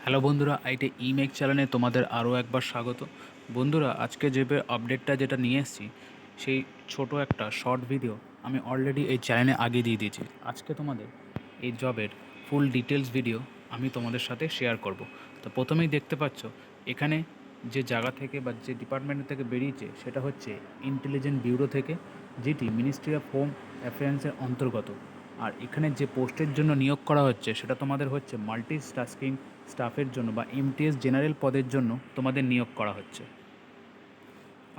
Hello বন্ধুরা, আইটে ইমেক চ্যানেলে তোমাদের আরও একবার স্বাগত। বন্ধুরা, আজকে যে আপডেটটা যেটা নিয়ে এসেছি, সেই ছোট একটা শর্ট ভিডিও আমি অলরেডি এই চ্যানেলে আগে দিয়ে দিয়েছি। আজকে তোমাদের এই জবের ফুল ডিটেলস ভিডিও আমি তোমাদের সাথে শেয়ার করব। তো প্রথমেই দেখতে পাচ্ছ এখানে যে জায়গা থেকে বা যে ডিপার্টমেন্ট থেকে বেরিয়েছে সেটা হচ্ছে ইন্টেলিজেন্ট ব্যুরো থেকে, যেটি মিনিস্ট্রি অফ হোম অ্যাফেয়ার্সের অন্তর্গত। আর এখানে যে পোস্টের জন্য নিয়োগ করা হচ্ছে সেটা তোমাদের হচ্ছে মাল্টি টাস্কিং স্টাফের জন্য বা এমটিএস জেনারেল পদের জন্য তোমাদের নিয়োগ করা হচ্ছে।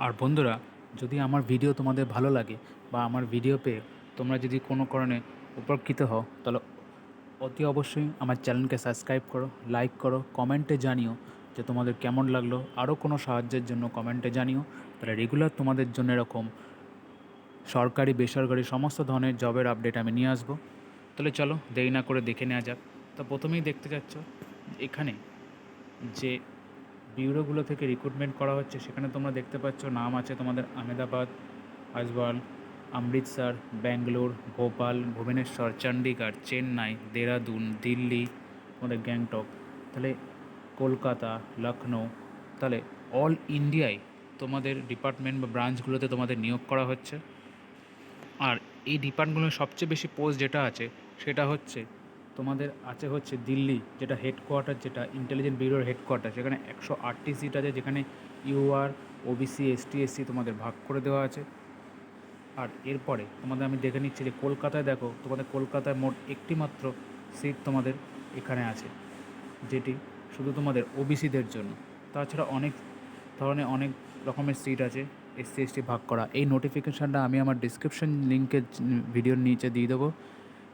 আর বন্ধুরা, যদি আমার ভিডিও তোমাদের ভালো লাগে বা আমার ভিডিও পেয়ে তোমরা যদি কোনো কারণে উপকৃত হও, তাহলে অতি অবশ্যই আমার চ্যানেলকে সাবস্ক্রাইব করো, লাইক করো, কমেন্টে জানিও যে তোমাদের কেমন লাগলো। আরও কোনো সাহায্যের জন্য কমেন্টে জানিও, তাহলে রেগুলার তোমাদের জন্য এরকম সরকারি বেসরকারি সমস্ত ধরনের জবের আপডেট আমি নিয়ে আসবো। তাহলে চলো দেরি না করে দেখে নেওয়া যাক। তো প্রথমেই দেখতে যাচ্ছ এখানে যে ব্যুরোগুলো থেকে রিক্রুটমেন্ট করা হচ্ছে, সেখানে তোমরা দেখতে পাচ্ছ নাম আছে তোমাদের আহমেদাবাদ, আজওয়াল, অমৃতসর, ব্যাঙ্গালোর, ভোপাল, ভুবনেশ্বর, চণ্ডীগড়, চেন্নাই, দেরাদুন, দিল্লি, তোমাদের গ্যাংটক, তাহলে কলকাতা, লখনৌ, তাহলে অল ইন্ডিয়ায় তোমাদের ডিপার্টমেন্ট বা ব্রাঞ্চগুলোতে তোমাদের নিয়োগ করা হচ্ছে। আর এই ডিপার্টমেন্টগুলোর সবচেয়ে বেশি পোস্ট যেটা আছে সেটা হচ্ছে তোমাদের আছে হচ্ছে দিল্লি, যেটা হেডকোয়ার্টার, যেটা ইন্টেলিজেন্ট ব্যুরোর হেডকোয়ার্টার, সেখানে 108টি সিট আছে, যেখানে ইউআর, ওবিসি, এসটি, এসসি তোমাদের ভাগ করে দেওয়া আছে। আর এরপরে তোমাদের আমি দেখে নিচ্ছি যে কলকাতায় দেখো, তোমাদের কলকাতায় মোট একটি মাত্র সিট তোমাদের এখানে আছে, যেটি শুধু তোমাদের ওবিসিদের জন্য। তাছাড়া অনেক ধরনের অনেক রকমের সিট আছে এসসি এসটি ভাগ করা। এই নোটিফিকেশানটা আমি আমার ডিসক্রিপশন লিঙ্কে ভিডিওর নিচে দিয়ে দেবো।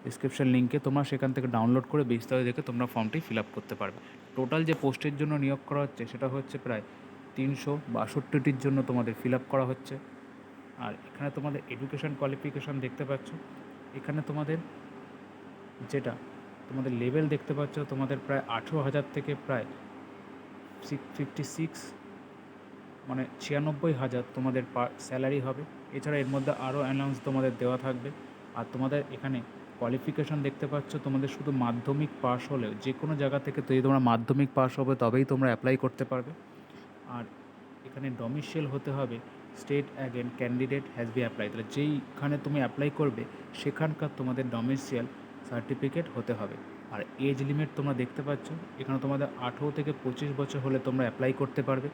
ডিসক্রিপশন লিঙ্কে তোমরা সেখান থেকে ডাউনলোড করে বিস্তারিত দেখে তোমরা ফর্মটি ফিল আপ করতে পারবে। টোটাল যে পোস্টের জন্য নিয়োগ করা হচ্ছে সেটা হচ্ছে প্রায় 362টির জন্য তোমাদের ফিল আপ করা হচ্ছে। আর এখানে তোমাদের এডুকেশন কোয়ালিফিকেশান দেখতে পাচ্ছ। এখানে তোমাদের যেটা তোমাদের লেভেল দেখতে পাচ্ছ, তোমাদের প্রায় 18,000 থেকে প্রায় 56, মানে 96,000 তোমাদের স্যালারি হবে। এছাড়া এর মধ্যে আরও অ্যালাউন্স তোমাদের দেওয়া থাকবে। আর তোমাদের এখানে কোয়ালিফিকেশান দেখতে পাচ্ছ, তোমাদের শুধু মাধ্যমিক পাস হলেও যে কোনো জায়গা থেকে যদি তোমরা মাধ্যমিক পাস হবে তবেই তোমরা অ্যাপ্লাই করতে পারবে। আর এখানে ডমিসাইল হতে হবে state again candidate has be apply, তাহলে যেইখানে তুমি অ্যাপ্লাই করবে সেখানকার তোমাদের ডমিসাইল সার্টিফিকেট হতে হবে। আর এজ লিমিট তোমরা দেখতে পাচ্ছ, এখানে তোমাদের 18 থেকে 25 বছর হলে তোমরা অ্যাপ্লাই করতে পারবে।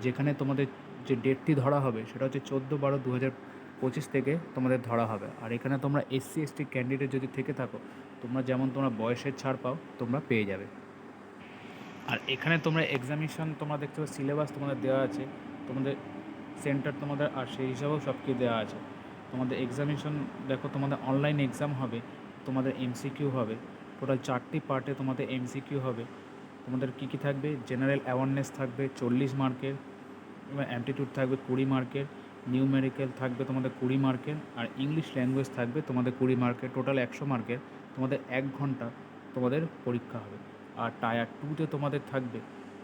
যেখানে তোমাদের যে ডেটটি ধরা হবে সেটা হচ্ছে 14/12/2025 থেকে তোমাদের ধরা হবে। আর এখানে তোমরা এসসি এসটি ক্যান্ডিডেট যদি থেকে থাকো, তোমরা যেমন তোমরা বয়সের ছাড় পাও তোমরা পেয়ে যাবে। আর এখানে তোমরা এক্সামিনেশন তোমরা দেখতে পাচ্ছ, সিলেবাস তোমাদের দেওয়া আছে, তোমাদের সেন্টার তোমাদের, আর সেই হিসাবেও সব কিছু দেওয়া আছে। তোমাদের এক্সামিনেশন দেখো, তোমাদের অনলাইন এক্সাম হবে, তোমাদের এমসিকিউ হবে, টোটাল 4টি পার্টে তোমাদের এমসিকিউ হবে। তোমাদের কী কী থাকবে, জেনারেল অ্যাওয়ারনেস থাকবে 40 মার্কের, এবং অ্যাপটিটিউড থাকবে 20 মার্কের, নিউমেরিক্যাল থাকবে তোমাদের 20 মার্কের, আর ইংলিশ ল্যাঙ্গুয়েজ থাকবে তোমাদের 20 মার্কের। টোটাল 100 মার্কের তোমাদের 1 ঘন্টা তোমাদের পরীক্ষা হবে। আর টায়ার 2তে তোমাদের থাকবে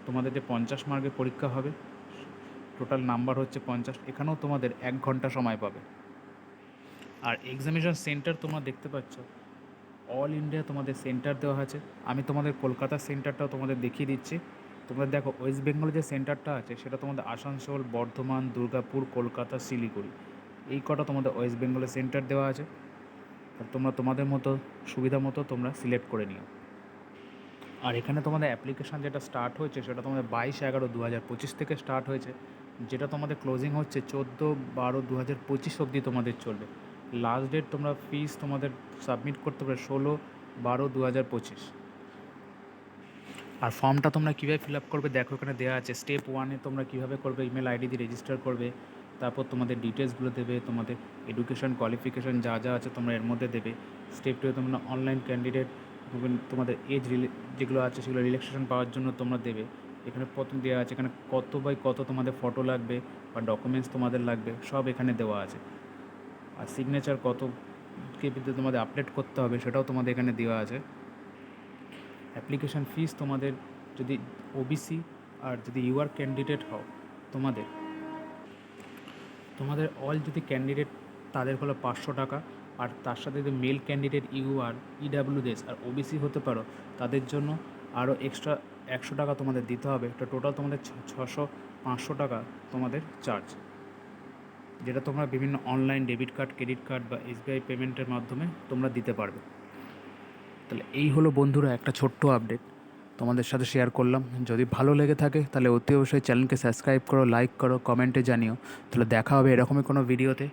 তোমাদের যে 50 মার্কের পরীক্ষা হবে, টোটাল নাম্বার হচ্ছে 50, এখানেও তোমাদের 1 ঘন্টা সময় পাবে। আর এক্সামিনেশন সেন্টার তোমরা দেখতে পাচ্ছ, অল ইন্ডিয়া তোমাদের সেন্টার দেওয়া আছে। আমি তোমাদের কলকাতার সেন্টারটাও তোমাদের দেখিয়ে দিচ্ছি। তোমরা দেখো, ওয়েস্ট বেঙ্গলে যে সেন্টারটা আছে সেটা তোমাদের আসানসোল, বর্ধমান, দুর্গাপুর, কলকাতা, শিলিগুড়ি, এই কটা তোমাদের ওয়েস্ট বেঙ্গলের সেন্টার দেওয়া আছে। আর তোমরা তোমাদের মতো সুবিধা মতো তোমরা সিলেক্ট করে নিও। আর এখানে তোমাদের অ্যাপ্লিকেশান যেটা স্টার্ট হয়েছে সেটা তোমাদের 22/11/2025 থেকে স্টার্ট হয়েছে, যেটা তোমাদের ক্লোজিং হচ্ছে 14/12/2025 অবধি তোমাদের চলবে। লাস্ট ডেট তোমরা ফিস তোমাদের সাবমিট করতে পারবে 16/12/2025। আর ফর্মটা তোমরা কীভাবে ফিল আপ করবে দেখো, এখানে দেওয়া আছে। স্টেপ 1-এ তোমরা কীভাবে করবে, ইমেল আইডি দিয়ে রেজিস্টার করবে, তারপর তোমাদের ডিটেলসগুলো দেবে, তোমাদের এডুকেশন কোয়ালিফিকেশান যা যা আছে তোমরা এর মধ্যে দেবে। স্টেপ 2-এ তোমরা অনলাইন ক্যান্ডিডেট তোমাদের এজ যেগুলো আছে সেগুলো রিল্যাক্সেশন পাওয়ার জন্য তোমরা দেবে। এখানে প্রথম দেওয়া আছে, এখানে কত বাই কত তোমাদের ফটো লাগবে বা ডকুমেন্টস তোমাদের লাগবে সব এখানে দেওয়া আছে। আর সিগনেচার কত কেবিতে তোমাদের আপডেট করতে হবে সেটাও তোমাদের এখানে দেওয়া আছে। অ্যাপ্লিকেশান ফিস তোমাদের যদি ওবিসি আর যদি ইউআর ক্যান্ডিডেট হও, তোমাদের তোমাদের অল যদি ক্যান্ডিডেট তাদের হলো 500 টাকা। আর তার সাথে যদি মেল ক্যান্ডিডেট ইউআর, ইডাব্লিউএস আর ওবিসি হতে পারো তাদের জন্য আরও এক্সট্রা 100 টাকা তোমাদের দিতে হবে। তো টোটাল তোমাদের 500 টাকা তোমাদের চার্জ, যেটা তোমরা বিভিন্ন online debit card, credit card বা SBI পেমেন্টের মাধ্যমে তোমরা দিতে পারবে। তাহলে এই হলো বন্ধুরা একটা ছোট্ট আপডেট তোমাদের সাথে শেয়ার করলাম। যদি ভালো লেগে থাকে তাহলে অতি অবশ্যই চ্যানেলকে সাবস্ক্রাইব করো, লাইক করো, কমেন্টে জানিও। তাহলে দেখা হবে এরকমই কোনো ভিডিওতে।